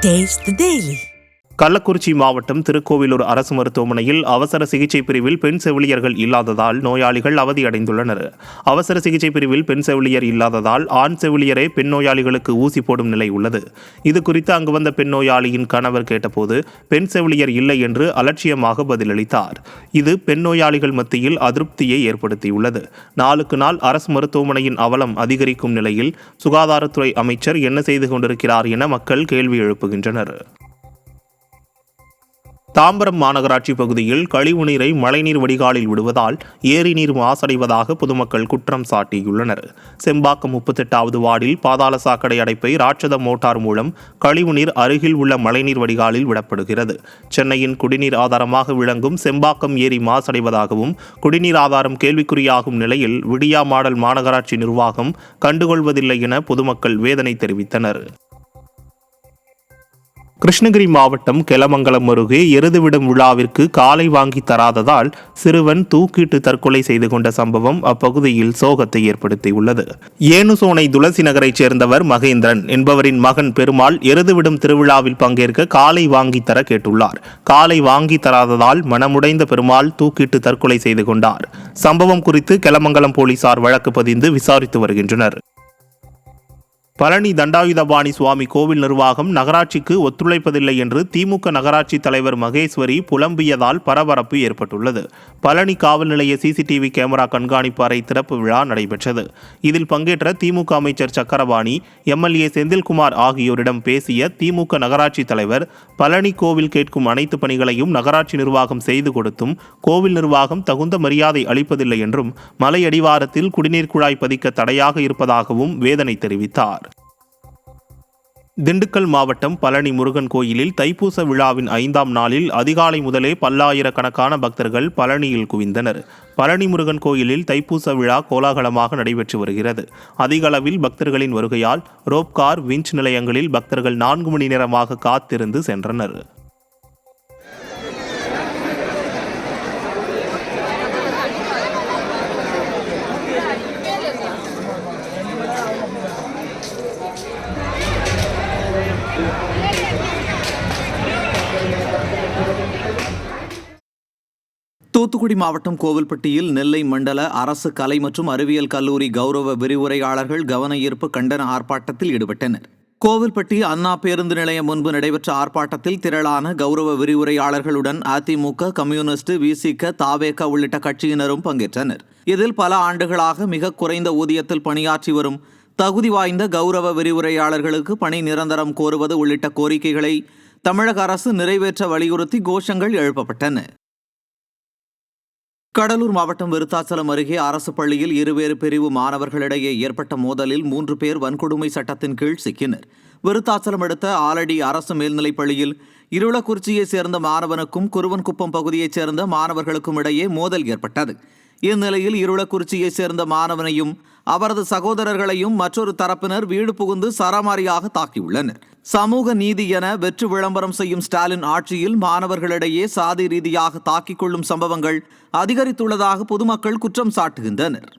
Taste the Daily. Kallakurichi மாவட்டம் திருக்கோவிலூர் அரசு மருத்துவமனையில் அவசர சிகிச்சை பிரிவில் பெண் செவிலியர்கள் இல்லாததால் நோயாளிகள் அவதியடைந்துள்ளனர். அவசர சிகிச்சை பிரிவில் பெண் செவிலியர் இல்லாததால் ஆண் செவிலியரே பெண் நோயாளிகளுக்கு ஊசி போடும் நிலை உள்ளது. இதுகுறித்து அங்கு வந்த பெண் நோயாளியின் கணவர் கேட்டபோது பெண் செவிலியர் இல்லை என்று அலட்சியமாக பதிலளித்தார். இது பெண் நோயாளிகள் மத்தியில் அதிருப்தியை ஏற்படுத்தியுள்ளது. நாளுக்கு நாள் அரசு மருத்துவமனையின் அவலம் அதிகரிக்கும் நிலையில் சுகாதாரத்துறை அமைச்சர் என்ன செய்து கொண்டிருக்கிறார் என மக்கள் கேள்வி எழுப்புகின்றனர். தாம்பரம் மாநகராட்சி பகுதியில் கழிவுநீரை மழைநீர் வடிகாலில் விடுவதால் ஏரி நீர் மாசடைவதாக பொதுமக்கள் குற்றம் சாட்டியுள்ளனர். செம்பாக்கம் 38வது வார்டில் பாதாள சாக்கடை அடைப்பை ராட்சத மோட்டார் மூலம் கழிவுநீர் அருகில் உள்ள மழைநீர் வடிகாலில் விடப்படுகிறது. சென்னையின் குடிநீர் ஆதாரமாக விளங்கும் செம்பாக்கம் ஏரி மாசடைவதாகவும் குடிநீர் ஆதாரம் கேள்விக்குறியாகும் நிலையில் விடியா மாடல் மாநகராட்சி நிர்வாகம் கண்டுகொள்வதில்லை என பொதுமக்கள் வேதனை தெரிவித்தனர். கிருஷ்ணகிரி மாவட்டம் கெலமங்கலம் அருகே எருதுவிடும் விழாவிற்கு காலை வாங்கி தராததால் சிறுவன் தூக்கிட்டு தற்கொலை செய்து கொண்ட சம்பவம் அப்பகுதியில் சோகத்தை ஏற்படுத்தியுள்ளது. ஏனுசோனை துளசி நகரைச் சேர்ந்தவர் மகேந்திரன் என்பவரின் மகன் பெருமாள் எருதுவிடும் திருவிழாவில் பங்கேற்க காலை வாங்கி தர கேட்டுள்ளார். காலை வாங்கி தராததால் மனமுடைந்த பெருமாள் தூக்கிட்டு தற்கொலை செய்து கொண்டார். சம்பவம் குறித்து கெலமங்கலம் போலீசார் வழக்கு பதிந்து விசாரித்து வருகின்றனர். பழனி தண்டாயுதபாணி சுவாமி கோவில் நிர்வாகம் நகராட்சிக்கு ஒத்துழைப்பதில்லை என்று திமுக நகராட்சி தலைவர் மகேஸ்வரி புலம்பியதால் பரபரப்பு ஏற்பட்டுள்ளது. பழனி காவல் நிலைய சிசிடிவி கேமரா கண்காணிப்பு அறை திறப்பு விழா நடைபெற்றது. இதில் பங்கேற்ற திமுக அமைச்சர் சக்கரபாணி, எம்எல்ஏ செந்தில்குமார் ஆகியோரிடம் பேசிய திமுக நகராட்சி தலைவர், பழனி கோவில் கேட்கும் அனைத்து பணிகளையும் நகராட்சி நிர்வாகம் செய்து கொடுத்தும் கோவில் நிர்வாகம் தகுந்த மரியாதை அளிப்பதில்லை என்றும் மலை அடிவாரத்தில் குடிநீர் குழாய் பதிக்க தடையாக இருப்பதாகவும் வேதனை தெரிவித்தார். திண்டுக்கல் மாவட்டம் பழனி முருகன் கோயிலில் தைப்பூச விழாவின் 5ஆம் நாளில் அதிகாலை முதலே பல்லாயிரக்கணக்கான பக்தர்கள் பழனியில் குவிந்தனர். பழனி முருகன் கோயிலில் தைப்பூச விழா கோலாகலமாக நடைபெற்று வருகிறது. அதிக அளவில் பக்தர்களின் வருகையால் ரோப்கார், விஞ்ச் நிலையங்களில் பக்தர்கள் 4 மணி நேரமாக காத்திருந்து சென்றனர். தூத்துக்குடி மாவட்டம் கோவில்பட்டியில் நெல்லை மண்டல அரசு கலை மற்றும் அறிவியல் கல்லூரி கௌரவ விரிவுரையாளர்கள் கவன ஈர்ப்பு கண்டன ஆர்ப்பாட்டத்தில் ஈடுபட்டனர். கோவில்பட்டி அண்ணா பேருந்து நிலையம் முன்பு நடைபெற்ற ஆர்ப்பாட்டத்தில் திரளான கௌரவ விரிவுரையாளர்களுடன் அதிமுக, கம்யூனிஸ்ட், விசிக, தாவேக உள்ளிட்ட கட்சியினரும் பங்கேற்றனர். இதில் பல ஆண்டுகளாக மிக குறைந்த ஊதியத்தில் பணியாற்றி வரும் தகுதி வாய்ந்த கௌரவ விரிவுரையாளர்களுக்கு பணி நிரந்தரம் கோருவது உள்ளிட்ட கோரிக்கைகளை தமிழக அரசு நிறைவேற்ற வலியுறுத்தி கோஷங்கள் எழுப்பப்பட்டன. கடலூர் மாவட்டம் விருத்தாச்சலம் அருகே அரசு பள்ளியில் இருவேறு பிரிவு மாணவர்களிடையே ஏற்பட்ட மோதலில் 3 பேர் வன்கொடுமை சட்டத்தின் கீழ் சிக்கினர். விருத்தாச்சலம் அடுத்த ஆலடி அரசு மேல்நிலைப் பள்ளியில் இருளக்குறிச்சியைச் சேர்ந்த மாணவனுக்கும் குருவன்குப்பம் பகுதியைச் சேர்ந்த மாணவர்களுக்கும் இடையே மோதல் ஏற்பட்டது. இந்நிலையில் இருளக்குறிச்சியைச் சேர்ந்த மாணவனையும் அவரது சகோதரர்களையும் மற்றொரு தரப்பினர் வீடு புகுந்து சரமாரியாக தாக்கியுள்ளனர். சமூக நீதி என வெற்று விளம்பரம் செய்யும் ஸ்டாலின் ஆட்சியில் மாணவர்களிடையே சாதி ரீதியாக தாக்கிக் கொள்ளும் சம்பவங்கள் அதிகரித்துள்ளதாக பொதுமக்கள் குற்றம் சாட்டுகின்றனர்.